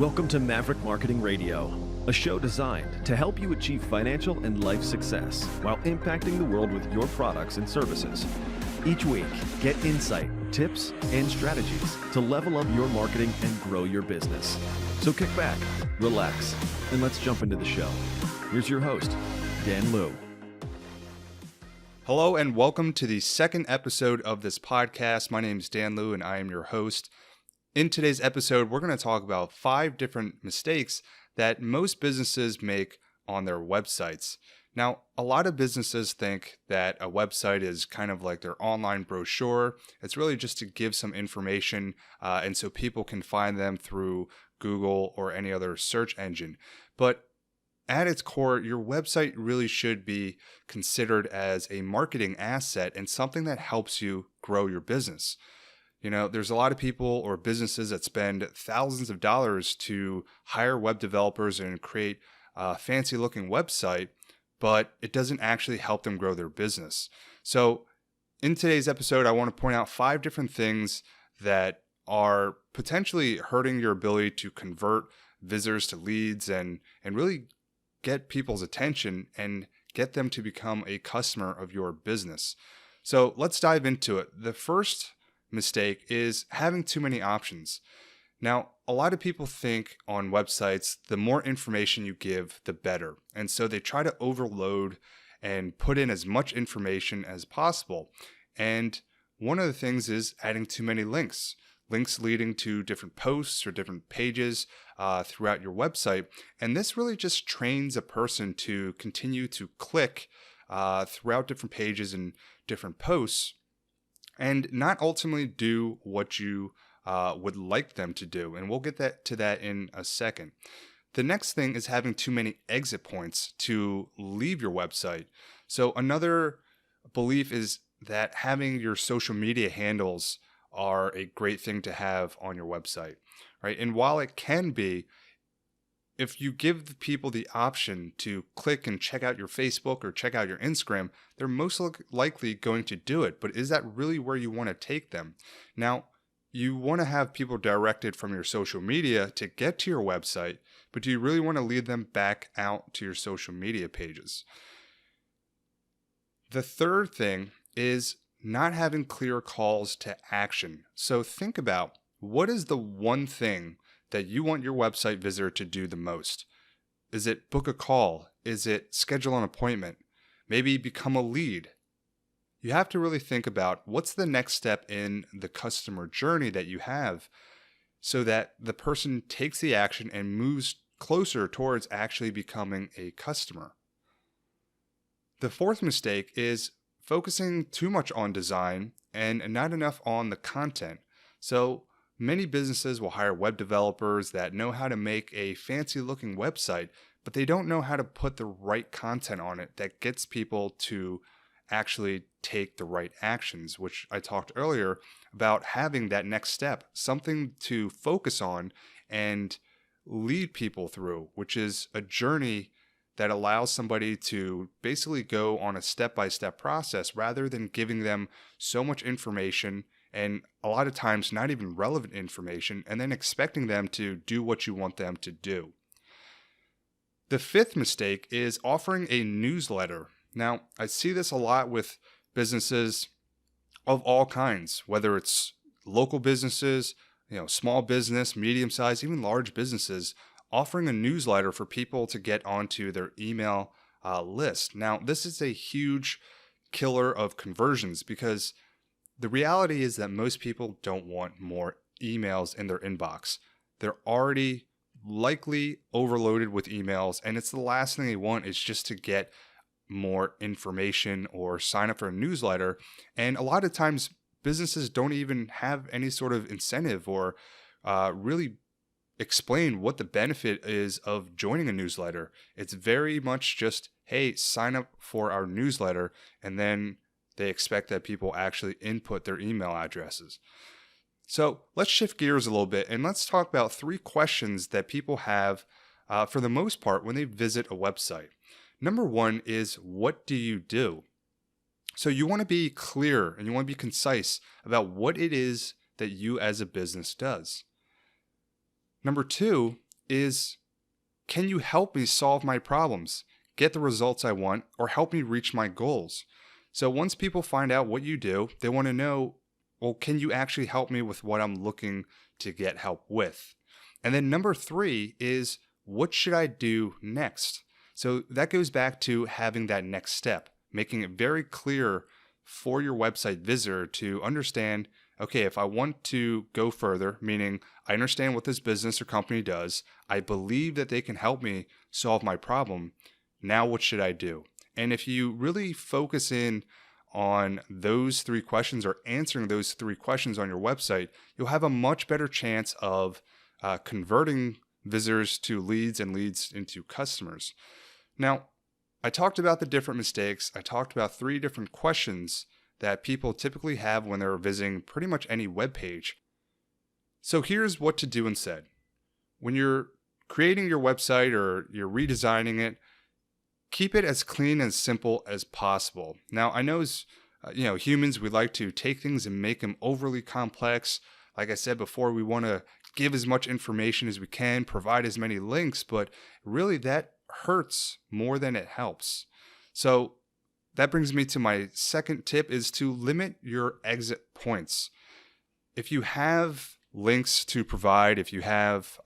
Welcome to Maverick Marketing Radio, a show designed to help you achieve financial and life success while impacting the world with your products and services. Each week, get insight, tips, and strategies to level up your marketing and grow your business. So kick back, relax, and let's jump into the show. Here's your host, Dan Liu. Hello and welcome to the second episode of this podcast. My name is Dan Liu and I am your host. In today's episode, we're going to talk about 5 different mistakes that most businesses make on their websites. Now, a lot of businesses think that a website is kind of like their online brochure. It's really just to give some information and so people can find them through Google or any other search engine. But at its core, your website really should be considered as a marketing asset and something that helps you grow your business. You know, there's a lot of people or businesses that spend thousands of dollars to hire web developers and create a fancy looking website, but it doesn't actually help them grow their business. So in today's episode, I want to point out 5 different things that are potentially hurting your ability to convert visitors to leads and really get people's attention and get them to become a customer of your business. So let's dive into it. The first mistake is having too many options. Now, a lot of people think on websites, the more information you give, the better. And so they try to overload and put in as much information as possible. And one of the things is adding too many links leading to different posts or different pages throughout your website. And this really just trains a person to continue to click throughout different pages and different posts and not ultimately do what you would like them to do. And we'll get to that in a second. The next thing is having too many exit points to leave your website. So another belief is that having your social media handles are a great thing to have on your website, right? And while it can be, if you give the people the option to click and check out your Facebook or check out your Instagram, they're most likely going to do it. But is that really where you want to take them? Now, you want to have people directed from your social media to get to your website, but do you really want to lead them back out to your social media pages? The third thing is not having clear calls to action. So think about, what is the one thing that you want your website visitor to do the most? Is it book a call? Is it schedule an appointment? Maybe become a lead? You have to really think about what's the next step in the customer journey that you have so that the person takes the action and moves closer towards actually becoming a customer. The fourth mistake is focusing too much on design and not enough on the content. So many businesses will hire web developers that know how to make a fancy looking website, but they don't know how to put the right content on it that gets people to actually take the right actions, which I talked earlier about having that next step, something to focus on and lead people through, which is a journey that allows somebody to basically go on a step-by-step process rather than giving them so much information and a lot of times not even relevant information, and then expecting them to do what you want them to do. The fifth mistake is offering a newsletter. Now, I see this a lot with businesses of all kinds, whether it's local businesses, small business, medium-sized, even large businesses, offering a newsletter for people to get onto their email list. Now, this is a huge killer of conversions because the reality is that most people don't want more emails in their inbox. They're already likely overloaded with emails, and it's the last thing they want is just to get more information or sign up for a newsletter. And a lot of times, businesses don't even have any sort of incentive or really explain what the benefit is of joining a newsletter. It's very much just, hey, sign up for our newsletter, and then they expect that people actually input their email addresses. So let's shift gears a little bit and let's talk about 3 questions that people have for the most part when they visit a website. Number 1 is, what do you do? So you want to be clear and you want to be concise about what it is that you as a business does. Number 2 is, can you help me solve my problems, get the results I want, or help me reach my goals? So once people find out what you do, they want to know, well, can you actually help me with what I'm looking to get help with? And then number 3 is, what should I do next? So that goes back to having that next step, making it very clear for your website visitor to understand, okay, if I want to go further, meaning I understand what this business or company does, I believe that they can help me solve my problem, now what should I do? And if you really focus in on those 3 questions or answering those 3 questions on your website, you'll have a much better chance of converting visitors to leads and leads into customers. Now, I talked about the different mistakes. I talked about 3 different questions that people typically have when they're visiting pretty much any web page. So here's what to do instead. When you're creating your website or you're redesigning it, keep it as clean and simple as possible. Now, I know as humans, we like to take things and make them overly complex. Like I said before, we want to give as much information as we can, provide as many links, but really that hurts more than it helps. So that brings me to my second tip, is to limit your exit points. If you have links to provide, if you have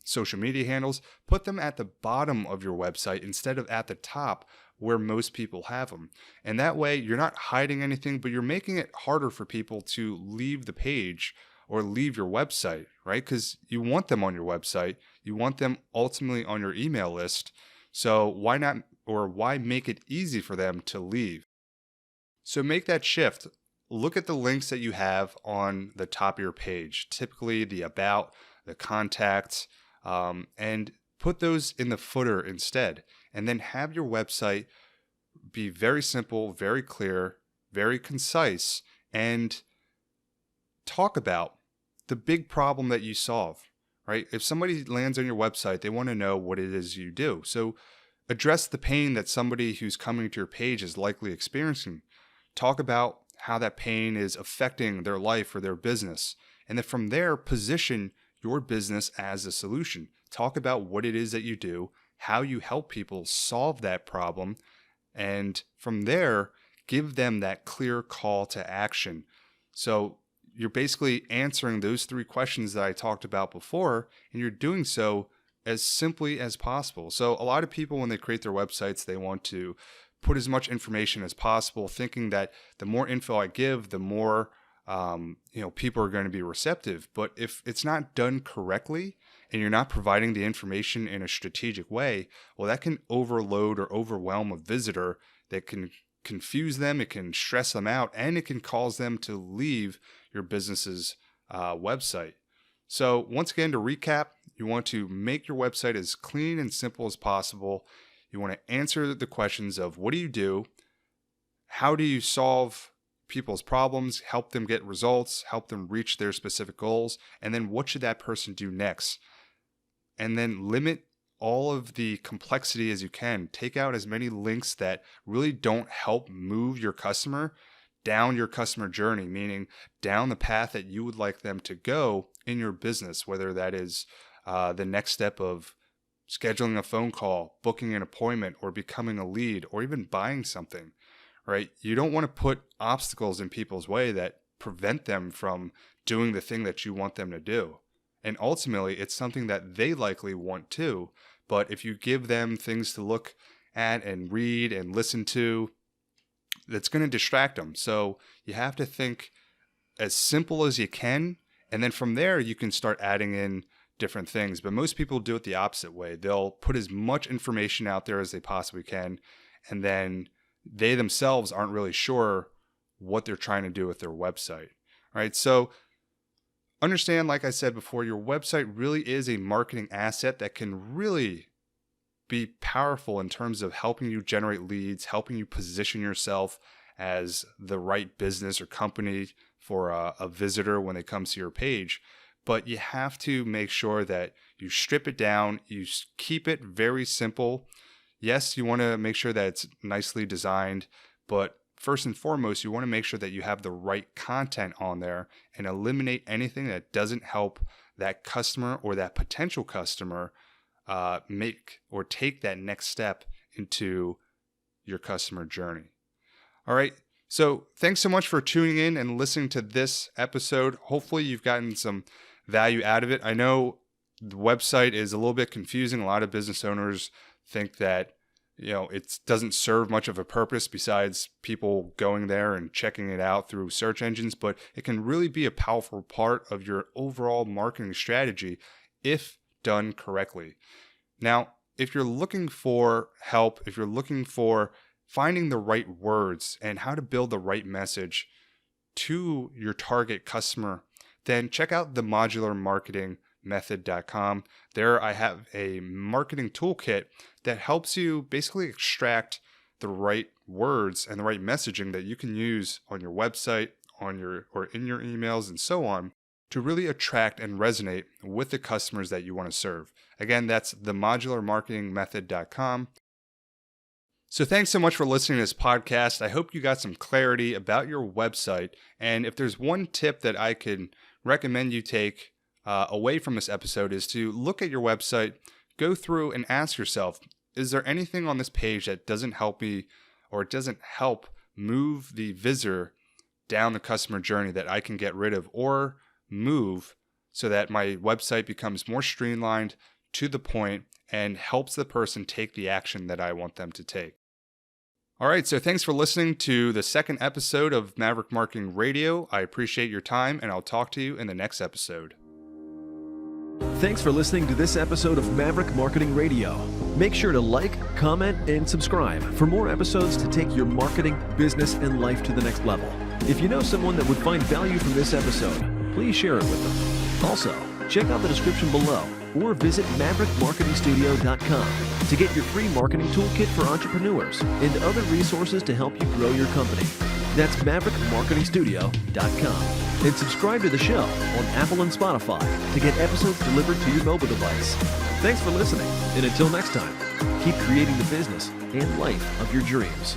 social media handles, put them at the bottom of your website instead of at the top where most people have them. And that way you're not hiding anything, but you're making it harder for people to leave the page or leave your website, right? Because you want them on your website. You want them ultimately on your email list. So why make it easy for them to leave? So make that shift. Look at the links that you have on the top of your page, typically the about, the contacts, and put those in the footer instead. And then have your website be very simple, very clear, very concise, and talk about the big problem that you solve, right? If somebody lands on your website, they want to know what it is you do. So address the pain that somebody who's coming to your page is likely experiencing. Talk about how that pain is affecting their life or their business. And then from there, position your business as a solution. Talk about what it is that you do, how you help people solve that problem. And from there, give them that clear call to action. So you're basically answering those 3 questions that I talked about before, and you're doing so as simply as possible. So a lot of people, when they create their websites, they want to put as much information as possible, thinking that the more info I give, the more people are going to be receptive. But if it's not done correctly and you're not providing the information in a strategic way, well, that can overload or overwhelm a visitor. That can confuse them, it can stress them out, and it can cause them to leave your business's website. So once again, to recap, you want to make your website as clean and simple as possible. You want to answer the questions of, what do you do? How do you solve people's problems, help them get results, help them reach their specific goals? And then what should that person do next? And then limit all of the complexity as you can. Take out as many links that really don't help move your customer down your customer journey, meaning down the path that you would like them to go in your business, whether that is the next step of scheduling a phone call, booking an appointment, or becoming a lead, or even buying something, right? You don't want to put obstacles in people's way that prevent them from doing the thing that you want them to do. And ultimately, it's something that they likely want too. But if you give them things to look at and read and listen to, that's going to distract them. So you have to think as simple as you can. And then from there, you can start adding in different things. But most people do it the opposite way. They'll put as much information out there as they possibly can. And then they themselves aren't really sure what they're trying to do with their website, right? So understand, like I said before, your website really is a marketing asset that can really be powerful in terms of helping you generate leads, helping you position yourself as the right business or company for a visitor when they come to your page. But you have to make sure that you strip it down, you keep it very simple. Yes, you want to make sure that it's nicely designed, but first and foremost, you want to make sure that you have the right content on there and eliminate anything that doesn't help that customer or that potential customer make or take that next step into your customer journey. All right. So thanks so much for tuning in and listening to this episode. Hopefully you've gotten some value out of it. I know the website is a little bit confusing. A lot of business owners think that, it doesn't serve much of a purpose besides people going there and checking it out through search engines, but it can really be a powerful part of your overall marketing strategy if done correctly. Now, if you're looking for help, if you're looking for finding the right words and how to build the right message to your target customer, then check out the modularmarketingmethod.com. There I have a marketing toolkit that helps you basically extract the right words and the right messaging that you can use on your website, or in your emails and so on, to really attract and resonate with the customers that you want to serve. Again, that's the modularmarketingmethod.com. So thanks so much for listening to this podcast. I hope you got some clarity about your website. And if there's one tip that I could recommend you take away from this episode, is to look at your website, go through and ask yourself, is there anything on this page that doesn't help me, or it doesn't help move the visitor down the customer journey that I can get rid of or move so that my website becomes more streamlined, to the point, and helps the person take the action that I want them to take. All right, so thanks for listening to the second episode of Maverick Marketing Radio. I appreciate your time, and I'll talk to you in the next episode. Thanks for listening to this episode of Maverick Marketing Radio. Make sure to like, comment, and subscribe for more episodes to take your marketing, business, and life to the next level. If you know someone that would find value from this episode, please share it with them. Also, check out the description below or visit maverickmarketingstudio.com to get your free marketing toolkit for entrepreneurs and other resources to help you grow your company. That's maverickmarketingstudio.com. And subscribe to the show on Apple and Spotify to get episodes delivered to your mobile device. Thanks for listening, and until next time, keep creating the business and life of your dreams.